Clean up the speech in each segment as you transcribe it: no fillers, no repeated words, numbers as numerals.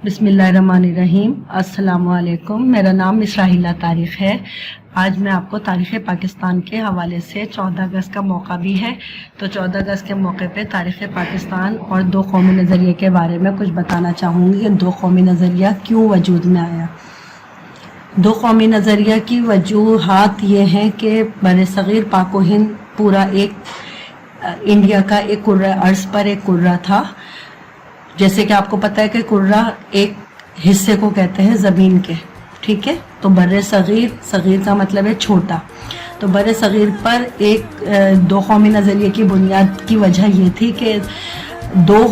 बिस्मिल्लाहिर्रहमानिर्रहीम। अस्सलाम वालेकुम। मेरा नाम इसराहिला तारिक है। आज मैं आपको तारीख़ पाकिस्तान के हवाले से 14 अगस्त का मौका भी है, तो 14 अगस्त के मौके पे तारीख़ पाकिस्तान और दो कौमी नज़रिए के बारे में कुछ बताना चाहूँगी कि दो कौमी नज़रिया क्यों वजूद में आया। दो कौमी नज़रिया की वजूहात ये हैं कि बरसग़ीर पाक व हिंद पूरा एक इंडिया का एक कुर्रा अर्ज़ पर एक कुर्रा था। जैसे कि आपको पता है कि कुर्रा एक हिस्से को कहते हैं ज़मीन के, ठीक है। तो बर्रे सग़ीर, सग़ीर का मतलब है छोटा, तो बर्रे सग़ीर पर एक दो कौमी नज़रिए की बुनियाद की वजह ये थी कि दो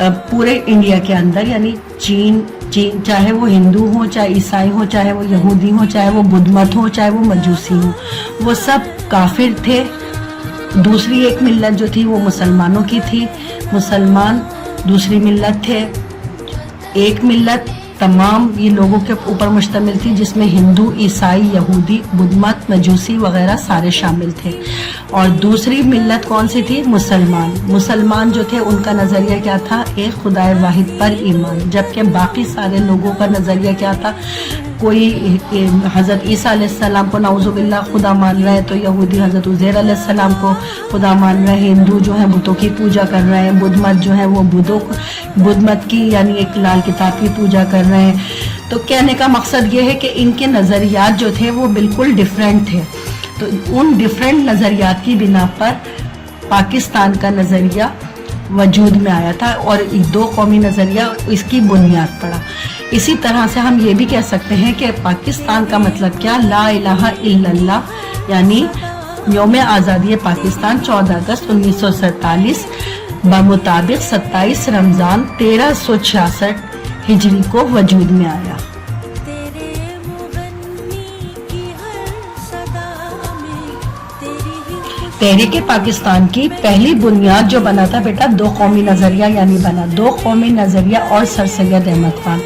पूरे इंडिया के अंदर यानी चीन चाहे वो हिंदू हो, चाहे ईसाई हो, चाहे वो यहूदी हो, चाहे वो बुद्ध मत हो, चाहे वो मजूसी हो, वो सब काफिर थे। दूसरी एक मिल्लत जो थी वो मुसलमानों की थी, मुसलमान दूसरी मिल्लत थे। एक मिल्लत तमाम ये लोगों के ऊपर मुश्तमिल थी जिसमें हिंदू, ईसाई, यहूदी, बुद्ध मत, मजूसी वगैरह सारे शामिल थे। और दूसरी मिल्लत कौन सी थी? मुसलमान। मुसलमान जो थे उनका नज़रिया क्या था? एक खुदाए वाहिद पर ईमान। जबकि बाकी सारे लोगों का नज़रिया क्या था? कोई हज़रत ईसा अलैहिस्सलाम को नाउज़ुबिल्लाह खुदा मान रहे हैं, तो यहूदी हज़रत उज़ैर अलैहिस्सलाम को खुदा मान रहे हैं, हिंदू जो है बुतों की पूजा कर रहे हैं, बुद्ध मत जो है वो बुद्ध मत की यानी एक लाल किताब की पूजा कर रहे हैं। तो कहने का मकसद ये है कि इनके नज़रियात जो थे वो बिल्कुल डिफरेंट थे। तो उन डिफरेंट नज़रियात की बिना पर पाकिस्तान का नज़रिया वजूद में आया था और दो कौमी नज़रिया इसकी बुनियाद पड़ा। इसी तरह से हम ये भी कह सकते हैं कि पाकिस्तान का मतलब क्या? ला इलाहा इल्लल्लाह यानी यौम आज़ादी पाकिस्तान 14 अगस्त 1947 बमुताबिक 27 रमज़ान 1366 हिजरी को वजूद में आया। तहरीक पाकिस्तान की पहली बुनियाद जो बना था बेटा दो कौमी नज़रिया यानी बना दो कौमी नज़रिया और सर सैयद अहमद खान।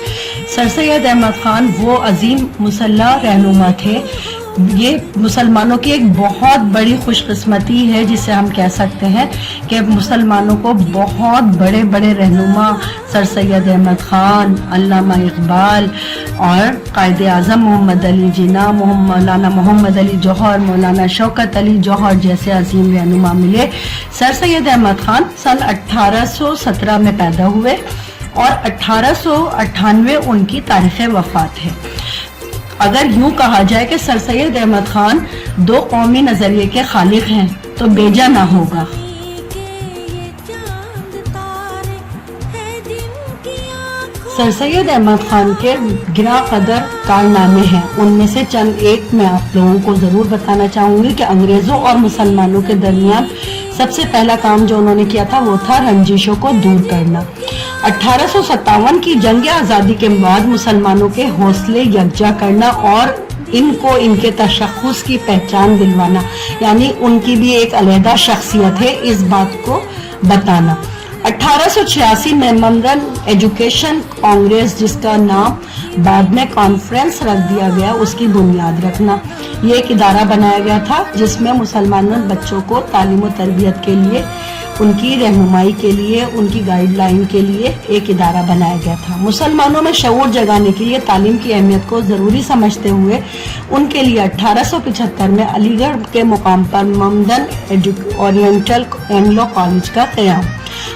सर सैयद अहमद खान वो अजीम मुसल्लह रहनुमा थे। ये मुसलमानों की एक बहुत बड़ी खुशकिस्मती है जिसे हम कह सकते हैं कि मुसलमानों को बहुत बड़े बड़े रहनुमा सर सैयद अहमद खान, अल्लामा इकबाल और कायद आज़म मोहम्मद अली जिन्ना, मौलाना मोहम्मद अली जौहर, मौलाना शौकत अली जौहर जैसे अजीम रहनुमा मिले। सर सैयद अहमद खान सन 1817 में पैदा हुए और 1898 उनकी तारीख़ वफ़ात है। अगर यूं कहा जाए कि सर सैयद अहमद खान दो कौमी नज़रिए के खालिक हैं तो बेजा ना होगा। सर सैयद अहमद खान के गिरा कदर कारनामे हैं, उनमें से चंद एक मैं आप लोगों को ज़रूर बताना चाहूँगी कि अंग्रेज़ों और मुसलमानों के दरमियान सबसे पहला काम जो उन्होंने किया था वो था रंजिशों को दूर करना। 1857 की जंग आज़ादी के बाद मुसलमानों के हौसले यकजा करना और इनको इनके तशख़्ख़ुस की पहचान दिलवाना यानी उनकी भी एक अलहदा शख्सियत है इस बात को बताना। 1886 में लंदन एजुकेशन कांग्रेस जिसका नाम बाद में कॉन्फ्रेंस रख दिया गया उसकी बुनियाद रखना। ये एक इदारा बनाया गया था जिसमें मुसलमान बच्चों को तालीम और तरबियत के लिए, उनकी रहनुमाई के लिए, उनकी गाइडलाइन के लिए एक इदारा बनाया गया था। मुसलमानों में शऊर जगाने के लिए तालीम की अहमियत को ज़रूरी समझते हुए उनके लिए 1875 में अलीगढ़ के मुकाम पर लंदन ओरिएंटल एंग्लो कॉलेज का क़याम,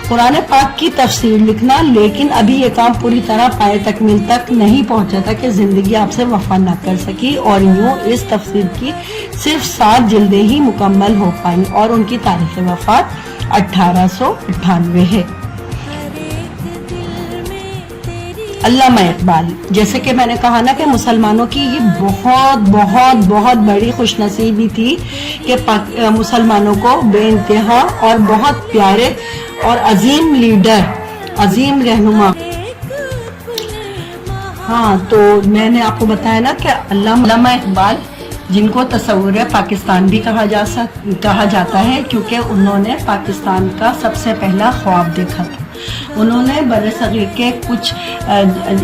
कुरान पाक की तफसीर लिखना। लेकिन अभी ये काम पूरी तरह पाए तकमील तक नहीं पहुंचा था कि ज़िंदगी आपसे वफा न कर सकी और यूँ इस तफसीर की सिर्फ 7 जिल्दें ही मुकम्मल हो पाई और उनकी तारीख़ वफ़ात 1898 है। अल्लामा इकबाल, जैसे कि मैंने कहा ना कि मुसलमानों की ये बहुत बहुत बहुत बड़ी खुशनसीबी थी कि मुसलमानों को बेइंतहा और बहुत प्यारे और अजीम लीडर, अजीम रहनुमा। हाँ, तो मैंने आपको बताया ना कि अल्लामा इकबाल जिनको तस्वुर पाकिस्तान भी कहा जाता है क्योंकि उन्होंने पाकिस्तान का सबसे पहला ख्वाब देखा था। उन्होंने बरसग़ीर के कुछ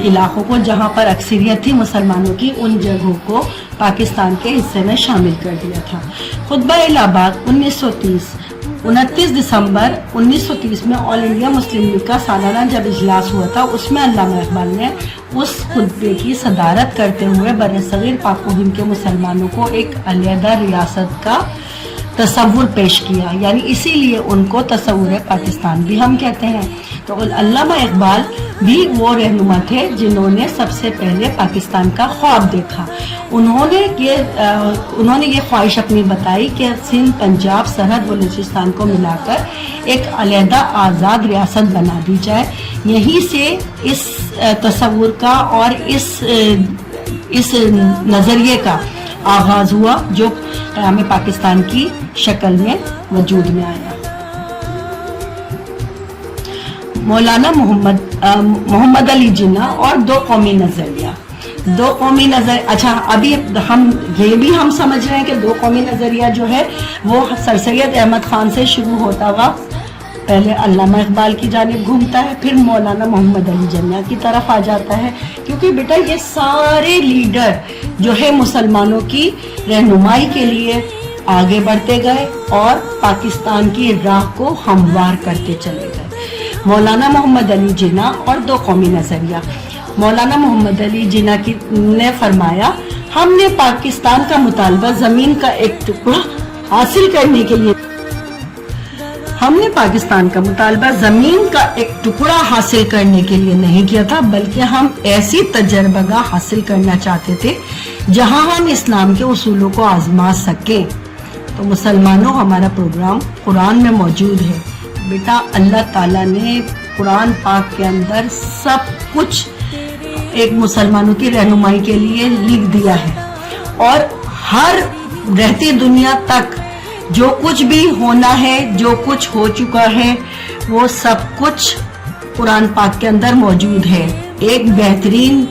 इलाकों को जहाँ पर अक्सरियत थी मुसलमानों की, उन जगहों को पाकिस्तान के हिस्से में शामिल कर दिया था। खुतबा इलाहाबाद 1930 29 दिसंबर 1930 में ऑल इंडिया मुस्लिम लीग का सालाना जब इजलास हुआ था, उसमें अल्लामा इकबाल ने उस खुतबे की सदारत करते हुए बरसगीर पाक व हिंद के मुसलमानों को एक अलहदा रियासत का तसव्वुर पेश किया, यानी इसीलिए उनको तसव्वुर पाकिस्तान भी हम कहते हैं। तो अल्लामा इकबाल भी वो रहनुमा थे जिन्होंने सबसे पहले पाकिस्तान का ख्वाब देखा। उन्होंने ये ख्वाहिश अपनी बताई कि सिंध, पंजाब, सरहद बलूचिस्तान को मिलाकर एक अलहदा आज़ाद रियासत बना दी जाए। यहीं से इस तसव्वुर का और इस नज़रिए का आगाज हुआ जो क़याम पाकिस्तान की शक्ल में वजूद में आया। मौलाना मोहम्मद अली जिन्ना और दो कौमी नजरिया। अच्छा, अभी हम समझ रहे हैं कि दो कौमी नजरिया जो है वो सर सैयद अहमद खान से शुरू होता हुआ पहले अल्लामा इकबाल की जानिब घूमता है, फिर मौलाना मोहम्मद अली जिन्ना की तरफ आ जाता है, क्योंकि बेटा ये सारे लीडर जो है मुसलमानों की रहनुमाई के लिए आगे बढ़ते गए और पाकिस्तान की राह को हमवार करते चले गए। मौलाना मोहम्मद अली जिन्ना और दो कौमी नजरिया। मौलाना मोहम्मद अली जिन्ना ने फरमाया, हमने पाकिस्तान का मुतालबा जमीन का एक टुकड़ा हासिल करने के लिए नहीं किया था, बल्कि हम ऐसी तजर्बागाह हासिल करना चाहते थे जहां हम इस्लाम के उसूलों को आजमा सके। तो मुसलमानों, हमारा प्रोग्राम कुरान में मौजूद है। बेटा, अल्लाह ताला ने कुरान पाक के अंदर सब कुछ एक मुसलमानों की रहनुमाई के लिए लिख दिया है, और हर रहती दुनिया तक जो कुछ भी होना है, जो कुछ हो चुका है, वो सब कुछ कुरान पाक के अंदर मौजूद है। एक बेहतरीन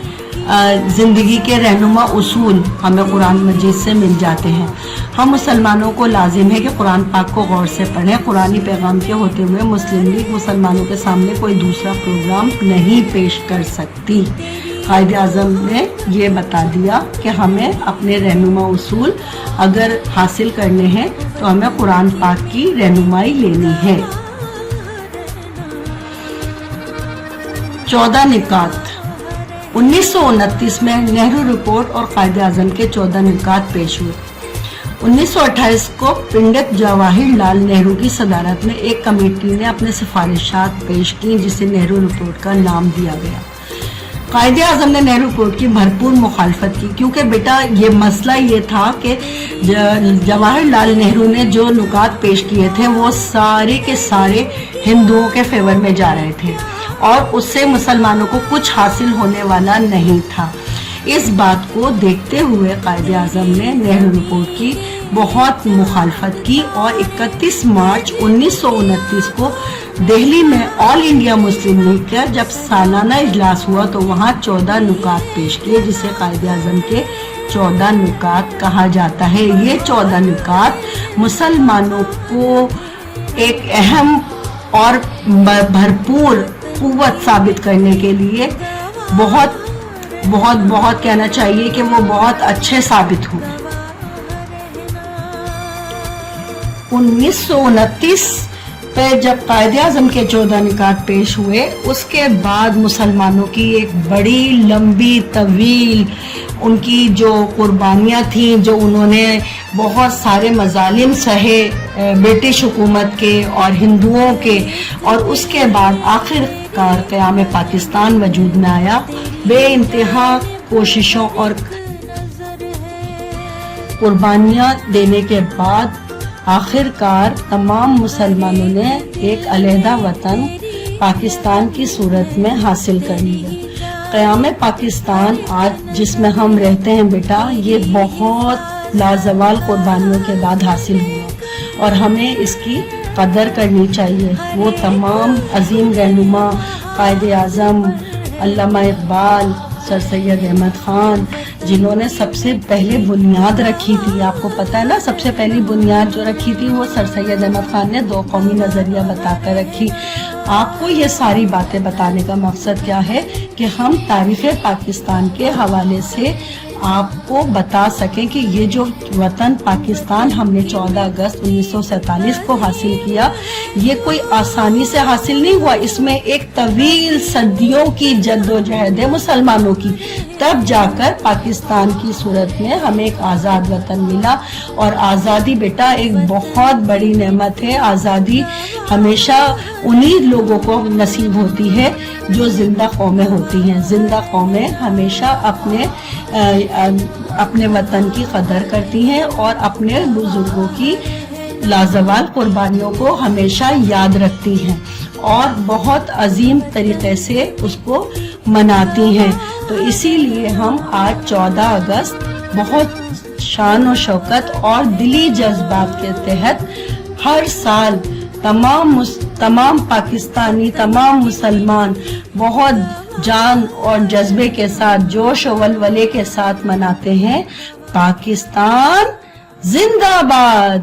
जिंदगी के रहनुमा उसूल हमें कुरान मजीद से मिल जाते हैं। हम मुसलमानों को लाजिम है कि कुरान पाक को गौर से पढ़ें। कुरानी पैगाम के होते हुए मुस्लिम लीग मुसलमानों के सामने कोई दूसरा प्रोग्राम नहीं पेश कर सकती। कायदे आज़म ने ये बता दिया कि हमें अपने रहनुमा उसूल अगर हासिल करने हैं तो हमें कुरान पाक की रहनुमाई लेनी है। 14 निकात। 1929 में नेहरू रिपोर्ट और कायदे आज़म के 14 निकात पेश हुए। 1928 को पंडित जवाहरलाल नेहरू की सदारत में एक कमेटी ने अपने सिफारिशात पेश की, जिसे नेहरू रिपोर्ट का नाम दिया गया। कायदे आज़म ने नेहरू रिपोर्ट की भरपूर मुखालफत की, क्योंकि बेटा ये मसला ये था कि जवाहरलाल नेहरू ने जो नुकात पेश किए थे वो सारे के सारे हिंदुओं के फेवर में जा रहे थे और उससे मुसलमानों को कुछ हासिल होने वाला नहीं था। इस बात को देखते हुए कायदे आज़म ने नेहरू रिपोर्ट की बहुत मुखालफत की और 31 मार्च 1929 को दिल्ली में ऑल इंडिया मुस्लिम लीग का जब सालाना इजलास हुआ तो वहाँ 14 नुकात पेश किए, जिसे कायदे आज़म के 14 नुकात कहा जाता है। ये 14 नुकात मुसलमानों को एक अहम और भरपूर कुव्वत साबित करने के लिए बहुत बहुत बहुत कहना चाहिए कि वो बहुत अच्छे साबित हुए। 1929 पे जब कायदे आज़म के 14 निकात पेश हुए, उसके बाद मुसलमानों की एक बड़ी लंबी तवील उनकी जो कुर्बानियाँ थीं, जो उन्होंने बहुत सारे मजालिम सहे ब्रिटिश हुकूमत के और हिंदुओं के, और उसके बाद आखिरकार क़याम पाकिस्तान वजूद में आया। बेइंतहा कोशिशों और कुर्बानियाँ देने के बाद आखिरकार तमाम मुसलमानों ने एक अलहदा वतन पाकिस्तान की सूरत में हासिल कर लिया। क़याम पाकिस्तान आज जिसमें हम रहते हैं बेटा, ये बहुत लाजवाल कुर्बानियों के बाद हासिल हुआ और हमें इसकी कदर करनी चाहिए। वो तमाम अजीम रहनुमा कायदे आज़म, अल्लामा इकबाल, सर सैयद अहमद खान, जिन्होंने सबसे पहले बुनियाद रखी थी। आपको पता है ना, सबसे पहली बुनियाद जो रखी थी वो सर सैयद अहमद खान ने दो कौमी नज़रिया बताकर रखी। आपको ये सारी बातें बताने का मकसद क्या है कि हम तारीख़ पाकिस्तान के हवाले से آپ کو بتا سکیں کہ یہ جو وطن پاکستان ہم نے 14 اگست 1947 کو حاصل کیا، یہ کوئی آسانی سے حاصل نہیں ہوا. اس میں ایک طویل صدیوں کی جد و جہد ہے مسلمانوں کی، تب جا کر پاکستان کی صورت میں ہمیں ایک آزاد وطن ملا. اور آزادی بیٹا ایک بہت بڑی نعمت ہے. آزادی ہمیشہ انہی لوگوں کو نصیب ہوتی ہے جو زندہ قومیں ہوتی ہیں. زندہ قومیں ہمیشہ اپنے وطن کی قدر کرتی ہیں اور اپنے بزرگوں کی لازوال قربانیوں کو ہمیشہ یاد رکھتی ہیں اور بہت عظیم طریقے سے اس کو مناتی ہیں. تو اسی لیے ہم آج 14 اگست بہت شان و شوکت اور دلی جذبات کے تحت ہر سال تمام پاکستانی، تمام مسلمان بہت جان اور جذبے کے ساتھ، جوش و ولولے کے ساتھ مناتے ہیں. پاکستان زندہ باد.